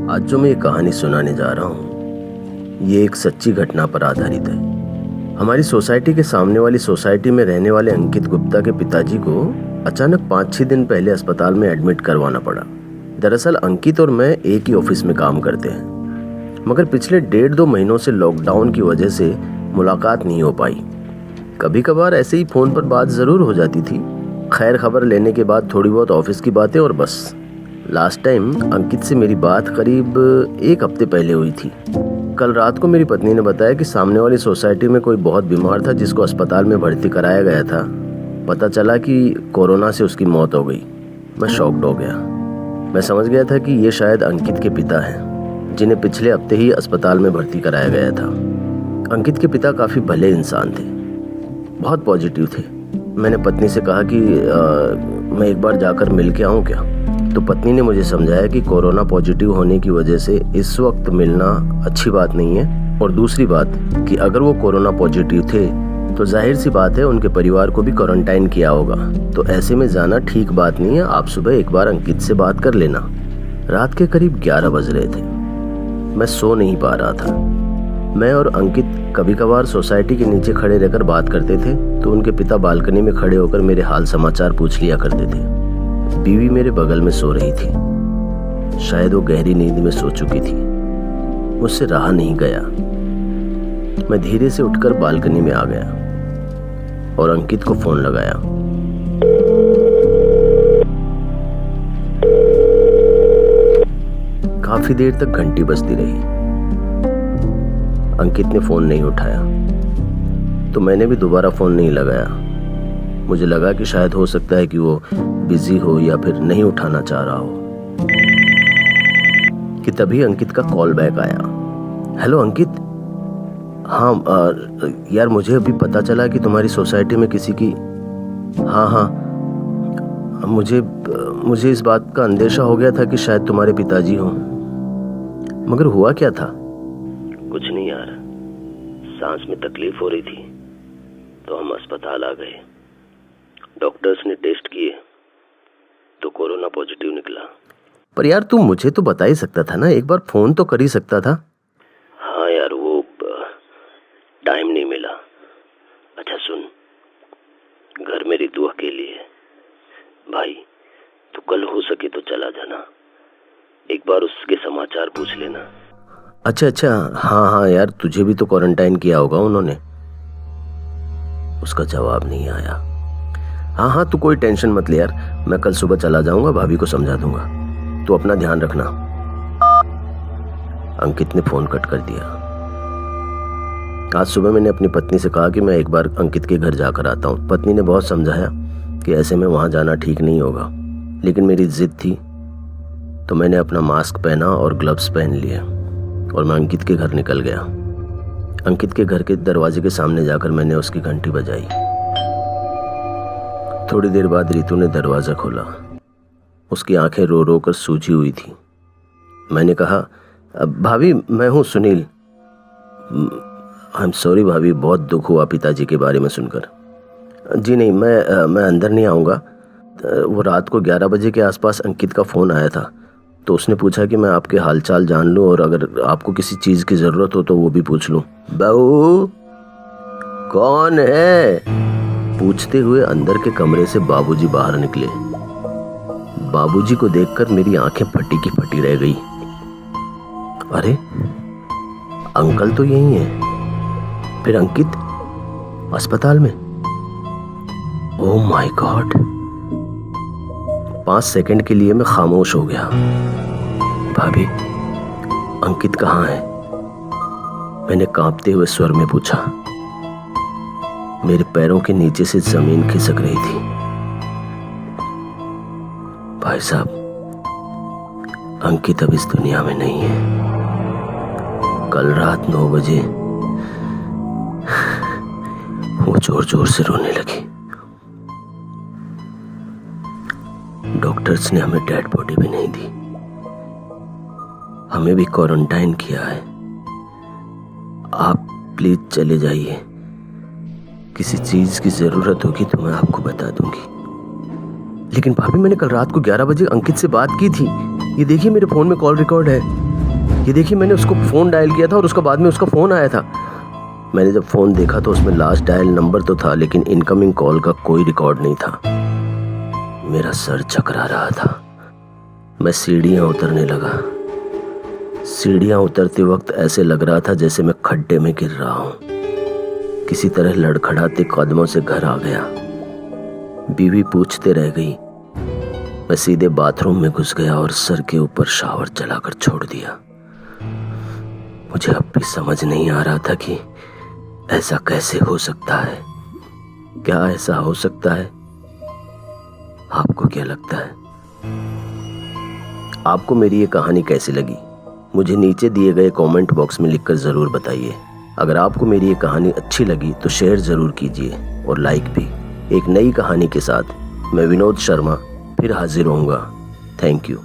आज जो मैं ये कहानी सुनाने जा रहा हूँ ये एक सच्ची घटना पर आधारित है। हमारी सोसाइटी के सामने वाली सोसाइटी में रहने वाले अंकित गुप्ता के पिताजी को अचानक 5-6 दिन पहले अस्पताल में एडमिट करवाना पड़ा। दरअसल अंकित और मैं एक ही ऑफिस में काम करते हैं, मगर पिछले 1.5-2 महीनों से लॉकडाउन की वजह से मुलाकात नहीं हो पाई। कभी कभार ऐसे ही फोन पर बात जरूर हो जाती थी, खैर खबर लेने के बाद थोड़ी बहुत ऑफिस की बातें और बस। लास्ट टाइम अंकित से मेरी बात करीब 1 हफ्ते पहले हुई थी। कल रात को मेरी पत्नी ने बताया कि सामने वाली सोसाइटी में कोई बहुत बीमार था जिसको अस्पताल में भर्ती कराया गया था। पता चला कि कोरोना से उसकी मौत हो गई। मैं शॉक्ड हो गया। मैं समझ गया था कि ये शायद अंकित के पिता हैं, जिन्हें पिछले हफ्ते ही अस्पताल में भर्ती कराया गया था। अंकित के पिता काफ़ी भले इंसान थे, बहुत पॉजिटिव थे। मैंने पत्नी से कहा कि मैं एक बार जाकर मिल के आऊँ क्या, तो पत्नी ने मुझे समझाया कि कोरोना पॉजिटिव होने की वजह से इस वक्त मिलना अच्छी बात नहीं है, और दूसरी बात कि अगर वो कोरोना पॉजिटिव थे तो जाहिर सी बात है उनके परिवार को भी क्वारंटाइन किया होगा, तो ऐसे में जाना ठीक बात नहीं है। आप सुबह एक बार अंकित से बात कर लेना। रात के करीब 11 बज रहे थे। मैं सो नहीं पा रहा था। मैं और अंकित कभी कभार सोसाइटी के नीचे खड़े रहकर बात करते थे, तो उनके पिता बालकनी में खड़े होकर मेरे हाल समाचार पूछ लिया करते थे। बीवी मेरे बगल में सो रही थी, शायद वो गहरी नींद में सो चुकी थी। मुझसे रहा नहीं गया। मैं धीरे से उठकर बालकनी में आ गया और अंकित को फोन लगाया। काफी देर तक घंटी बजती रही। अंकित ने फोन नहीं उठाया, तो मैंने भी दोबारा फोन नहीं लगाया। मुझे लगा कि शायद हो सकता है कि वो बिजी हो या फिर नहीं उठाना चाह रहा हो, कि तभी अंकित का कॉल बैक आया। हेलो अंकित। हाँ यार, मुझे अभी पता चला कि तुम्हारी सोसाइटी में किसी की हाँ मुझे इस बात का अंदेशा हो गया था कि शायद तुम्हारे पिताजी हों, मगर हुआ क्या था? कुछ नहीं यार, सांस में तकलीफ हो रही थी तो हम अस्पताल आ गए। डॉक्टर्स ने टेस्ट किए तो कोरोना पॉजिटिव निकला। पर यार तू मुझे तो बता ही सकता था ना, एक बार फोन तो कर ही सकता था। हाँ यार, वो टाइम नहीं मिला। अच्छा सुन, घर में रितु अकेली है। भाई तू कल हो सके तो चला जाना, एक बार उसके समाचार पूछ लेना। अच्छा हाँ यार, तुझे भी तो क्वारंटाइन किया होगा उन्होंने। उसका जवाब नहीं आया। हाँ तू कोई टेंशन मत ले यार, मैं कल सुबह चला जाऊंगा, भाभी को समझा दूंगा। तू अपना ध्यान रखना। अंकित ने फोन कट कर दिया। आज सुबह मैंने अपनी पत्नी से कहा कि मैं एक बार अंकित के घर जाकर आता हूँ। पत्नी ने बहुत समझाया कि ऐसे में वहां जाना ठीक नहीं होगा, लेकिन मेरी जिद थी तो मैंने अपना मास्क पहना और ग्लव्स पहन लिए और मैं अंकित के घर निकल गया। अंकित के घर के दरवाजे के सामने जाकर मैंने उसकी घंटी बजाई। थोड़ी देर बाद रितु ने दरवाजा खोला। उसकी आंखें रो रो कर सूजी हुई थी। मैंने कहा, भाभी मैं हूँ सुनील। आई एम सॉरी भाभी, बहुत दुख हुआ पिताजी के बारे में सुनकर। जी नहीं, मैं अंदर नहीं आऊँगा। वो रात को 11 बजे के आसपास अंकित का फ़ोन आया था, तो उसने पूछा कि मैं आपके हालचाल जान लूँ और अगर आपको किसी चीज़ की ज़रूरत हो तो वो भी पूछ लूँ। बहू कौन है? पूछते हुए अंदर के कमरे से बाबूजी बाहर निकले। बाबूजी को देखकर मेरी आंखें फटी की फटी रह गई। अरे अंकल तो यही है, फिर अंकित अस्पताल में। Oh my God. 5 सेकंड के लिए मैं खामोश हो गया। भाभी अंकित कहाँ है? मैंने कांपते हुए स्वर में पूछा। मेरे पैरों के नीचे से जमीन खिसक रही थी। भाई साहब, अंकित अब इस दुनिया में नहीं है। कल रात 9 बजे वो जोर जोर से रोने लगी। डॉक्टर्स ने हमें डेड बॉडी भी नहीं दी, हमें भी क्वारंटाइन किया है। आप प्लीज चले जाइए, किसी चीज की जरूरत होगी तो मैं आपको बता दूंगी। लेकिन भाभी मैंने कल रात को 11 बजे अंकित से बात की थी। ये देखिए मेरे फोन में कॉल रिकॉर्ड है। ये देखिए, मैंने उसको फोन डायल किया था और उसका बाद में उसका फोन आया था। मैंने जब फोन देखा तो उसमें लास्ट डायल नंबर तो था, लेकिन इनकमिंग कॉल का कोई रिकॉर्ड नहीं था। मेरा सर चकरा रहा था। मैं सीढ़ियां उतरने लगा। सीढ़ियां उतरते वक्त ऐसे लग रहा था जैसे मैं खड्डे में गिर रहा हूं। किसी तरह लड़खड़ाते कदमों से घर आ गया। बीवी पूछते रह गई। मैं सीधे बाथरूम में घुस गया और सर के ऊपर शावर चलाकर छोड़ दिया। मुझे अब भी समझ नहीं आ रहा था कि ऐसा कैसे हो सकता है। क्या ऐसा हो सकता है? आपको क्या लगता है? आपको मेरी ये कहानी कैसी लगी? मुझे नीचे दिए गए कमेंट बॉक्स में लिखकर जरूर बताइए। अगर आपको मेरी ये कहानी अच्छी लगी तो शेयर जरूर कीजिए और लाइक भी। एक नई कहानी के साथ मैं विनोद शर्मा फिर हाजिर होऊंगा। Thank you.